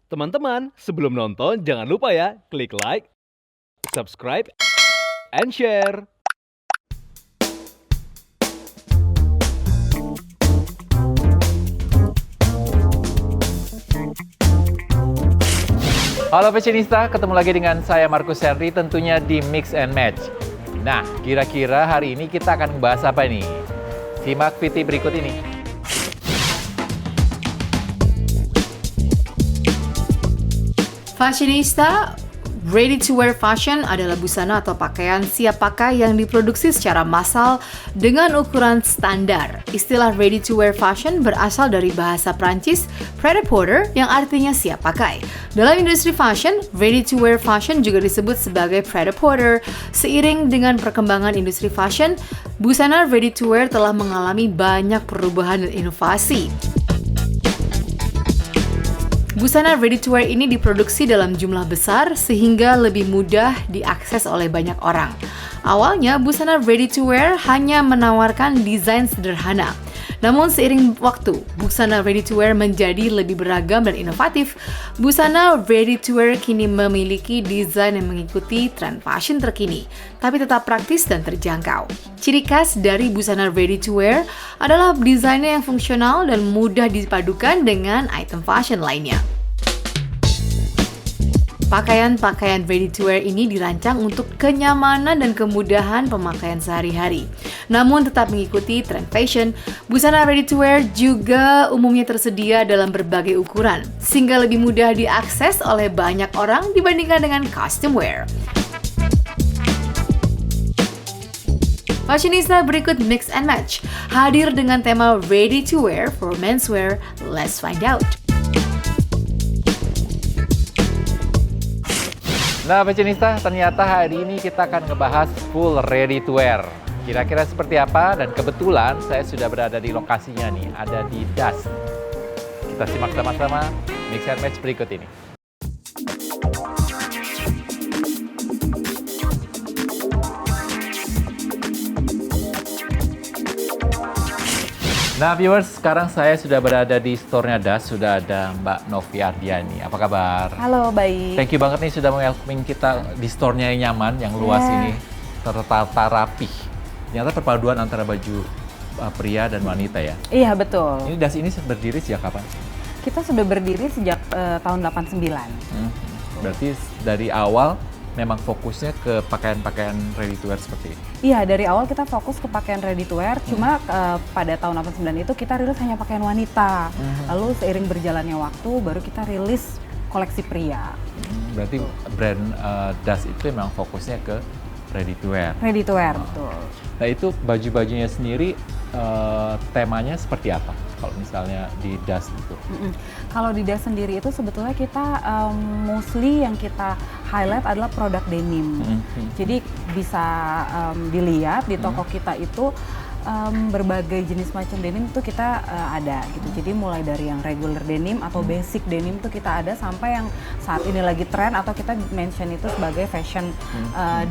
Teman-teman, sebelum nonton jangan lupa ya, klik like, subscribe, and share. Halo Fashionista, ketemu lagi dengan saya Markus Henry tentunya di Mix and Match. Nah, kira-kira hari ini kita akan membahas apa nih? Simak VT berikut ini. Fashionista, ready to wear fashion adalah busana atau pakaian siap pakai yang diproduksi secara massal dengan ukuran standar. Istilah ready to wear fashion berasal dari bahasa Prancis pret-à-porter yang artinya siap pakai. Dalam industri fashion, ready to wear fashion juga disebut sebagai pret-à-porter. Seiring dengan perkembangan industri fashion, busana ready to wear telah mengalami banyak perubahan dan inovasi. Busana ready to wear ini diproduksi dalam jumlah besar sehingga lebih mudah diakses oleh banyak orang. Awalnya, busana ready to wear hanya menawarkan desain sederhana. Namun seiring waktu, busana ready to wear menjadi lebih beragam dan inovatif. Busana ready to wear kini memiliki desain yang mengikuti tren fashion terkini, tapi tetap praktis dan terjangkau. Ciri khas dari busana ready to wear adalah desainnya yang fungsional dan mudah dipadukan dengan item fashion lainnya. Pakaian-pakaian ready to wear ini dirancang untuk kenyamanan dan kemudahan pemakaian sehari-hari. Namun tetap mengikuti tren fashion, busana ready to wear juga umumnya tersedia dalam berbagai ukuran, sehingga lebih mudah diakses oleh banyak orang dibandingkan dengan custom wear. Fashionista, berikut Mix and Match hadir dengan tema ready to wear for menswear. Let's find out. Nah Fashionista, ternyata hari ini kita akan ngebahas full ready to wear. Kira-kira seperti apa? Dan kebetulan saya sudah berada di lokasinya nih, ada di DAS. Kita simak sama-sama Mix and Match berikut ini. Nah viewers, sekarang saya sudah berada di store-nya DAS, sudah ada Mbak Novi Ardiani. Apa kabar? Halo, baik. Thank you banget nih sudah welcoming kita di store-nya yang nyaman, yang luas ini, tertata rapih. Ternyata perpaduan antara baju pria dan wanita ya? Iya, betul. Ini DAS ini berdiri sejak kapan? Kita sudah berdiri sejak tahun 89. Berarti dari awal memang fokusnya ke pakaian-pakaian ready to wear seperti ini? Iya, dari awal kita fokus ke pakaian ready to wear, cuma pada tahun 89 itu kita rilis hanya pakaian wanita. Lalu seiring berjalannya waktu, baru kita rilis koleksi pria. Berarti brand DAS itu memang fokusnya ke ready to wear? Ready to wear, betul. Nah itu baju-bajunya sendiri temanya seperti apa? Kalau misalnya di DAS itu? Kalau di DAS sendiri itu sebetulnya kita mostly yang kita highlight adalah produk denim. Jadi bisa dilihat di toko kita itu berbagai jenis macam denim itu kita ada gitu. Jadi mulai dari yang regular denim atau basic denim itu kita ada sampai yang saat ini lagi tren atau kita mention itu sebagai fashion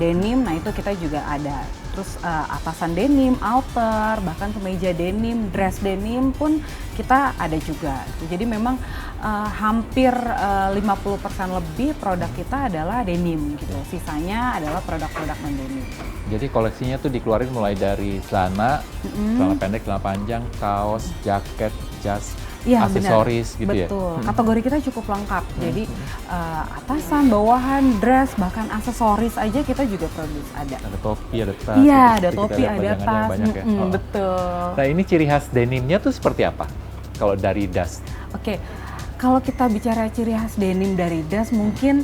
denim. Nah itu kita juga ada. Terus atasan denim, outer, bahkan kemeja denim, dress denim pun kita ada juga. Jadi memang hampir 50% lebih produk kita adalah denim gitu. Sisanya adalah produk-produk non-denim. Jadi koleksinya tuh dikeluarin mulai dari celana, celana pendek, celana panjang, kaos, jaket, jas, aksesoris gitu ya? Betul, kategori kita cukup lengkap. Jadi atasan, bawahan, dress, bahkan aksesoris aja kita juga produce ada. Ada topi, ada tas. Iya, gitu. ada topi, ada tas. Banyak ya? Betul. Nah ini ciri khas denimnya tuh seperti apa? Kalau dari DAS? Oke, kalau kita bicara ciri khas denim dari DAS, mungkin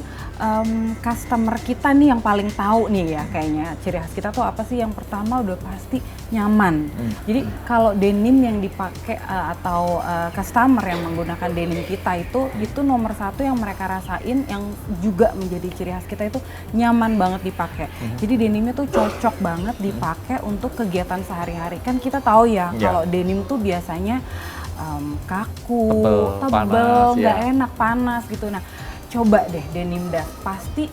customer kita nih yang paling tahu nih ya kayaknya ciri khas kita tuh apa sih? Yang pertama udah pasti nyaman. Jadi kalau denim yang dipakai atau customer yang menggunakan denim kita itu nomor satu yang mereka rasain, yang juga menjadi ciri khas kita itu nyaman banget dipakai. Jadi denimnya tuh cocok banget dipakai untuk kegiatan sehari-hari. Kan kita tahu ya kalau denim tuh biasanya kaku, tebel, nggak enak, panas gitu. Nah, coba deh denim dust. Pasti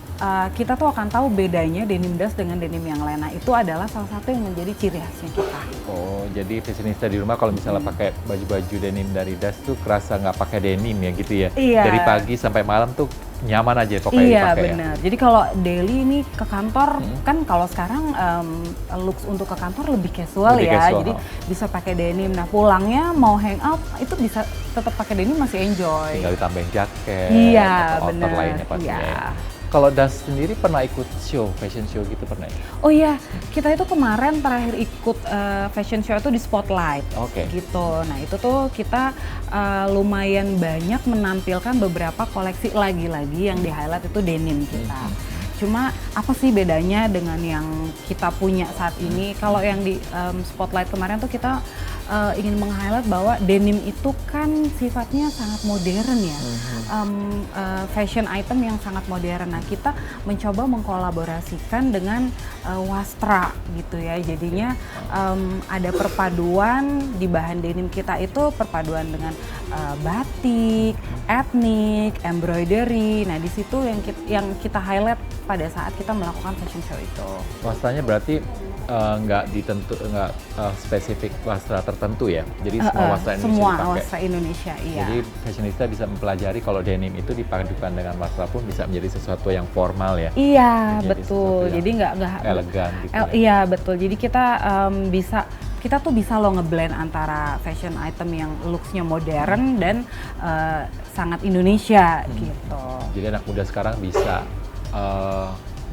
kita tuh akan tahu bedanya denim dust dengan denim yang lain. Nah, itu adalah salah satu yang menjadi ciri khasnya kita. Oh, jadi fashionista di rumah kalau misalnya pakai baju-baju denim dari dust tuh kerasa nggak pakai denim ya gitu ya? Iya. Dari pagi sampai malam tuh nyaman aja pokoknya Iya, dipakai ya? benar. Jadi kalau daily ini ke kantor, kan kalau sekarang looks untuk ke kantor lebih casual Lebih ya. casual, Jadi bisa pakai denim. Nah, pulangnya mau hangout itu bisa tetap pakai denim, masih enjoy. Tinggal ditambahin jaket Iya, atau outer benar. lainnya pastinya. Iya. Ya. Kalau Das sendiri pernah ikut show, fashion show gitu pernah ya? Oh iya, kita itu kemarin terakhir ikut fashion show itu di Spotlight. Oke. Gitu. Nah, itu tuh kita lumayan banyak menampilkan beberapa koleksi lagi-lagi yang di-highlight itu denim kita. Cuma apa sih bedanya dengan yang kita punya saat ini? Kalau yang di Spotlight kemarin tuh kita ingin meng-highlight bahwa denim itu kan sifatnya sangat modern ya. Fashion item yang sangat modern. Nah, kita mencoba mengkolaborasikan dengan wastra gitu ya. Jadinya ada perpaduan di bahan denim kita itu perpaduan dengan batik, etnik, embroidery. Nah, di situ yang kita highlight pada saat kita melakukan fashion show itu. Wastranya berarti nggak spesifik wastra tertentu ya? Jadi semua wastra Indonesia semua dipakai? wastra Indonesia, iya. Jadi fashionista bisa mempelajari kalau denim itu dipadukan dengan wastra pun bisa menjadi sesuatu yang formal ya? Iya, Menjadi betul. sesuatu yang Jadi nggak elegan gitu ya? Iya, betul. Jadi kita kita tuh bisa loh ngeblend antara fashion item yang looks-nya modern dan sangat Indonesia gitu. Jadi anak muda sekarang bisa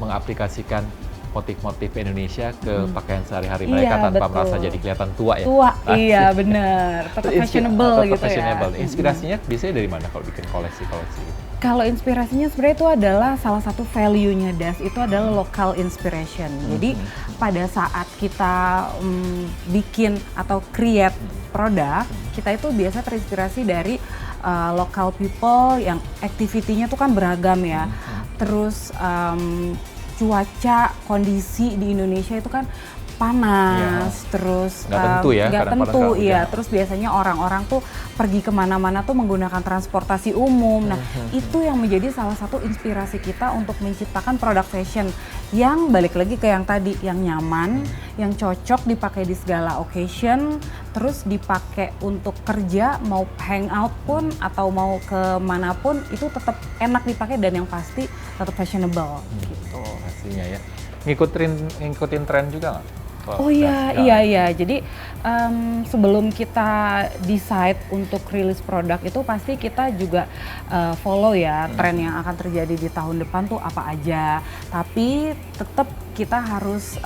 mengaplikasikan motif-motif Indonesia ke pakaian sehari-hari mereka Iya, tanpa betul. merasa jadi kelihatan tua ya? Tua, iya bener. Tetap fashionable Tetap gitu fashionable. ya. Inspirasinya biasanya dari mana kalau bikin koleksi-koleksi gitu? Kalau inspirasinya sebenarnya itu adalah salah satu value-nya Das itu adalah local inspiration. Jadi pada saat kita bikin atau create produk, kita itu biasa terinspirasi dari local people yang activity-nya tuh kan beragam ya. Terus cuaca, kondisi di Indonesia itu kan panas, terus Nggak tentu ya, nggak kadang-kadang tentu, nggak iya. hujan. Terus biasanya orang-orang tuh pergi kemana-mana tuh menggunakan transportasi umum. Nah, itu yang menjadi salah satu inspirasi kita untuk menciptakan produk fashion yang balik lagi ke yang tadi, yang nyaman, yang cocok dipakai di segala occasion, terus dipakai untuk kerja, mau hangout pun atau mau kemana pun itu tetap enak dipakai dan yang pasti tetap fashionable gitu. Pastinya ya. Ngikutin tren juga nggak? Oh iya, iya. Jadi sebelum kita decide untuk rilis produk itu pasti kita juga follow ya tren yang akan terjadi di tahun depan tuh apa aja. Tapi tetap kita harus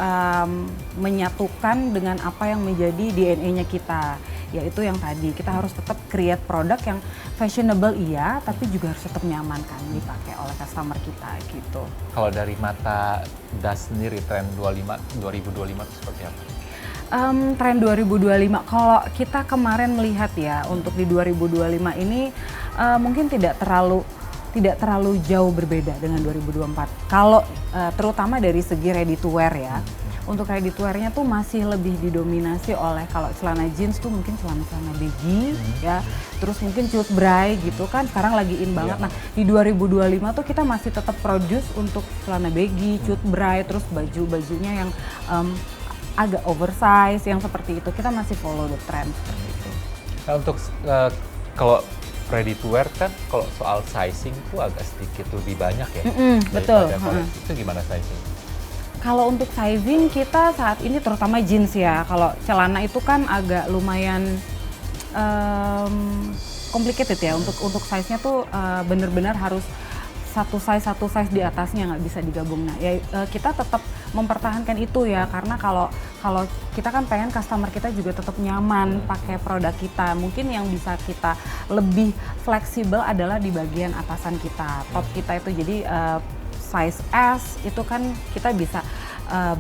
menyatukan dengan apa yang menjadi DNA-nya kita. Yaitu yang tadi, kita harus tetap create produk yang fashionable iya, tapi juga harus tetap nyaman kan dipakai oleh customer kita gitu. Kalau dari mata Das sendiri, tren 2025 itu seperti apa? Tren 2025, kalau kita kemarin melihat ya untuk di 2025 ini mungkin tidak terlalu jauh berbeda dengan 2024. Kalau terutama dari segi ready to wear ya. Untuk ready to wear-nya tuh masih lebih didominasi oleh kalau celana jeans tuh mungkin celana-celana baggy ya. Terus mungkin cut bray gitu kan sekarang lagi in banget. Nah, di 2025 tuh kita masih tetap produce untuk celana baggy, cut bray, terus baju-bajunya yang agak oversize yang seperti itu. Kita masih follow the trend seperti itu. Nah, untuk kalau ready to wear kan kalau soal sizing tuh agak sedikit lebih banyak ya. Betul. Daripada koleksi. Itu gimana sizing? Kalau untuk sizing kita saat ini terutama jeans ya. Kalau celana itu kan agak lumayan complicated ya. Untuk size-nya tuh bener-bener harus satu size di atasnya nggak bisa digabung. Nah ya kita tetap mempertahankan itu ya karena kalau kita kan pengen customer kita juga tetap nyaman pakai produk kita. Mungkin yang bisa kita lebih fleksibel adalah di bagian atasan kita, top kita itu. Jadi size S itu kan kita bisa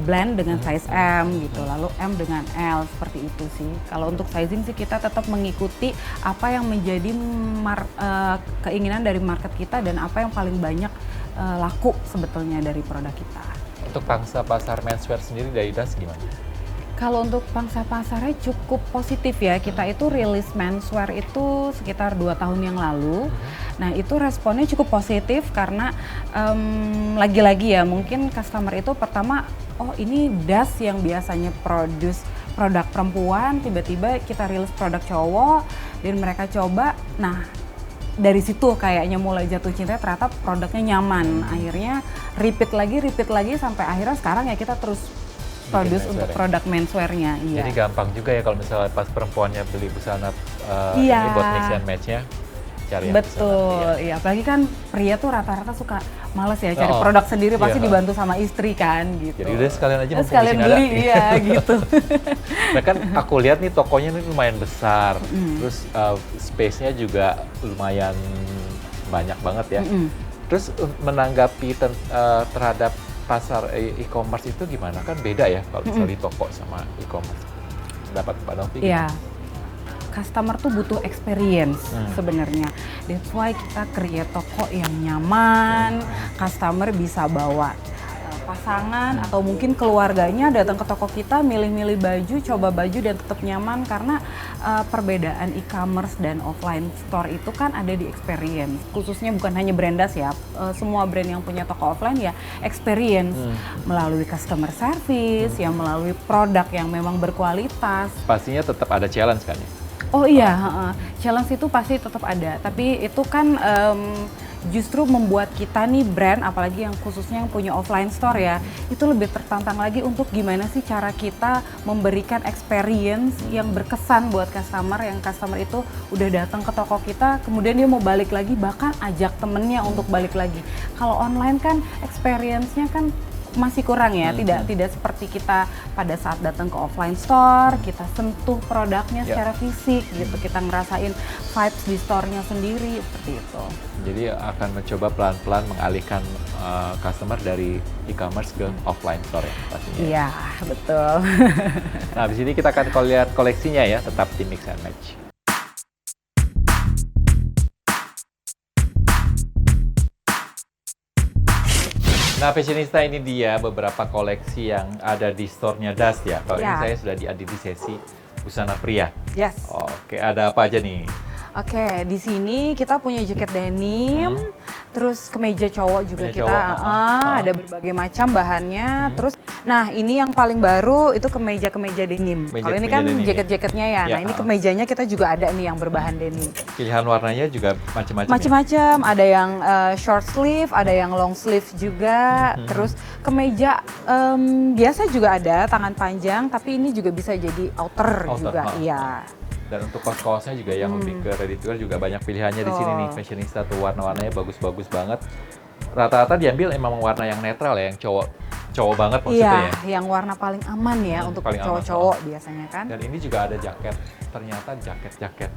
blend dengan size M gitu, lalu M dengan L seperti itu sih. Kalau untuk sizing sih kita tetap mengikuti apa yang menjadi keinginan dari market kita dan apa yang paling banyak laku sebetulnya dari produk kita. Untuk pangsa pasar menswear sendiri dari Das gimana? Kalau untuk pangsa pasarnya cukup positif ya. Kita itu rilis menswear itu sekitar 2 tahun yang lalu. Nah itu responnya cukup positif karena lagi-lagi ya mungkin customer itu pertama, oh ini das yang biasanya produce produk perempuan, tiba-tiba kita rilis produk cowok dan mereka coba. Nah dari situ kayaknya mulai jatuh cinta, ternyata produknya nyaman. Akhirnya repeat lagi sampai akhirnya sekarang ya kita terus produce untuk produk menswear-nya. Iya. Jadi gampang juga ya kalau misalnya pas perempuannya beli busana Iya. ini buat mix and match-nya, cari yang Betul, busana. iya. Apalagi kan pria tuh rata-rata suka males ya cari Oh, produk sendiri, pasti iya. dibantu sama istri kan gitu. Jadi udah sekalian aja mumpung sekalian di sini ada. beli, iya gitu. Nah kan aku lihat nih tokonya ini lumayan besar, terus space-nya juga lumayan banyak banget ya. Terus menanggapi terhadap pasar e-commerce itu gimana? Kan beda ya kalau misalnya di toko sama e-commerce. Dapat Mbak Novi? Iya. Customer tuh butuh experience sebenarnya. That's why kita create toko yang nyaman, customer bisa bawa pasangan atau mungkin keluarganya datang ke toko kita, milih-milih baju, coba baju dan tetap nyaman karena perbedaan e-commerce dan offline store itu kan ada di experience. Khususnya bukan hanya Brandas ya, semua brand yang punya toko offline ya experience melalui customer service, ya melalui produk yang memang berkualitas. Pastinya tetap ada challenge kan ya? Oh iya, challenge itu pasti tetap ada, tapi itu kan justru membuat kita nih brand, apalagi yang khususnya yang punya offline store ya, itu lebih tertantang lagi untuk gimana sih cara kita memberikan experience yang berkesan buat customer, yang customer itu udah datang ke toko kita, kemudian dia mau balik lagi, bahkan ajak temennya untuk balik lagi. Kalau online kan experience-nya kan masih kurang ya, tidak seperti kita pada saat datang ke offline store, kita sentuh produknya secara fisik gitu, kita ngerasain vibes di store-nya sendiri, seperti itu. Jadi akan mencoba pelan-pelan mengalihkan customer dari e-commerce ke offline store ya pastinya. Iya, betul. Nah, di sini kita akan lihat koleksinya ya, tetap di Mix and Match. Nah, fashionista, ini dia beberapa koleksi yang ada di store-nya Das ya. Kalau ini saya sudah ada di sesi busana pria. Yes. Oke, ada apa aja nih? Oke, di sini kita punya jaket denim, terus kemeja cowok juga Kemeja kita, cowok, ada berbagai macam bahannya. Terus, nah ini yang paling baru itu kemeja denim. Kalau ini kan denim ya? jaket-jaketnya ya. Ya, Nah ini kemejanya kita juga ada nih yang berbahan denim. Pilihan warnanya juga macam-macam. Macam-macam, ada yang short sleeve, ada yang long sleeve juga. Terus kemeja biasa juga ada tangan panjang, tapi ini juga bisa jadi outer juga. Iya. Dan untuk kaos-kaosnya juga yang lebih ke ready to wear juga banyak pilihannya di sini nih. Fashionista tuh warna-warnanya bagus-bagus banget. Rata-rata diambil emang warna yang netral ya, yang cowok banget maksudnya ya. Iya, yang warna paling aman ya untuk cowok-cowok biasanya kan. Dan ini juga ada jaket, ternyata jaket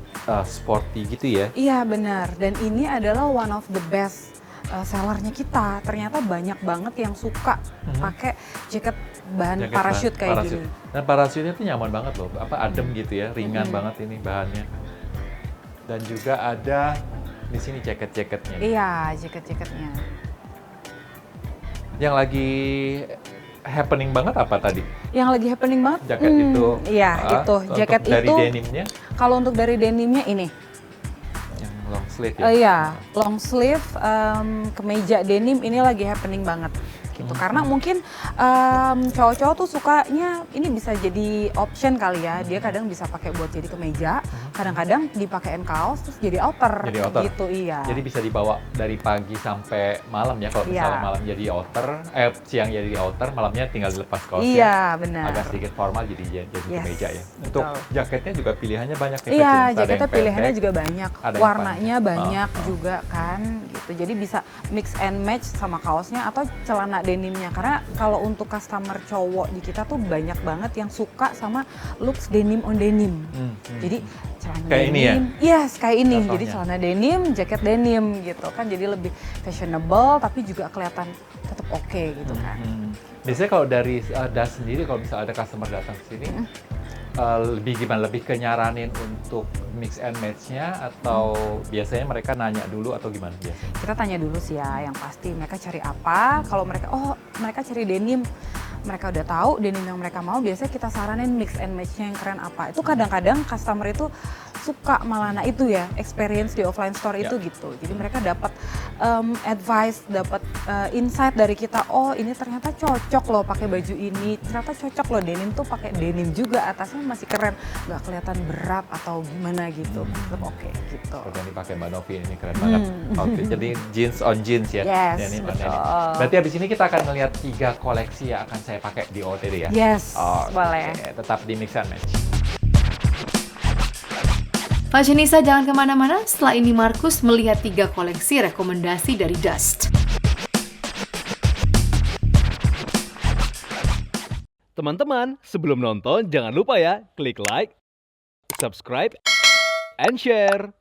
sporty gitu ya. Iya benar, dan ini adalah one of the best sellernya kita. Ternyata banyak banget yang suka pakai jaket bahan parachute kayak gini. Dan parachute-nya tuh nyaman banget loh, adem gitu ya, ringan banget ini bahannya. Dan juga ada di sini jaket-jaketnya. Iya, jaket-jaketnya. Yang lagi happening banget apa tadi? Yang lagi happening banget? Jaket itu. Iya, itu. Jaket itu. Dari denimnya? Kalau untuk dari denimnya ini. Yang long sleeve ya? Iya, long sleeve, kemeja denim ini lagi happening banget. Gitu. Karena mungkin cowok-cowok tuh sukanya ini bisa jadi option kali ya. Dia kadang bisa pakai buat jadi kemeja, kadang-kadang dipakein kaos terus jadi outer. Jadi outer. Gitu, iya. Jadi bisa dibawa dari pagi sampai malam ya. Kalau misalnya malam jadi outer, siang jadi outer, malamnya tinggal dilepas kaosnya. Iya, benar. Agak sedikit formal jadi kemeja ya. Untuk jaketnya juga pilihannya banyak ya. Iya, jaketnya pilihannya juga banyak. Warnanya banyak Oh. juga kan gitu. Jadi bisa mix and match sama kaosnya atau celana denimnya. Karena kalau untuk customer cowok di kita tuh banyak banget yang suka sama looks denim on denim. Jadi celana kayak denim, ini ya? Yes, kayak ini. Contohnya. Jadi celana denim, jaket denim gitu kan. Jadi lebih fashionable tapi juga kelihatan tetap oke gitu kan. Biasanya kalau dari Das sendiri, kalau misalnya ada customer datang ke sini, lebih gimana? Lebih ke nyaranin untuk mix and match-nya atau biasanya mereka nanya dulu atau gimana biasanya? Kita tanya dulu sih ya, yang pasti mereka cari apa. Kalau mereka, mereka cari denim, mereka udah tahu denim yang mereka mau, biasanya kita saranin mix and match-nya yang keren apa. Itu kadang-kadang customer itu suka malah, nah itu ya experience di offline store itu gitu. Jadi mereka dapat advice, dapat insight dari kita. Oh ini ternyata cocok loh pakai baju ini, ternyata cocok loh denim tuh pakai denim juga, atasnya masih keren, nggak kelihatan berat atau gimana gitu. Tetap oke gitu. Seperti yang dipakai Mbak Novi ini keren banget. Oke, jadi jeans on jeans ya. Yes, Denim on betul. denim. Berarti habis ini kita akan melihat 3 koleksi yang akan saya pakai di OOTD ya. Yes, Oke, boleh. tetap di Mix and Match. Fashionista jangan kemana-mana, setelah ini Markus melihat 3 koleksi rekomendasi dari Dust. Teman-teman, sebelum nonton jangan lupa ya klik like, subscribe, and share.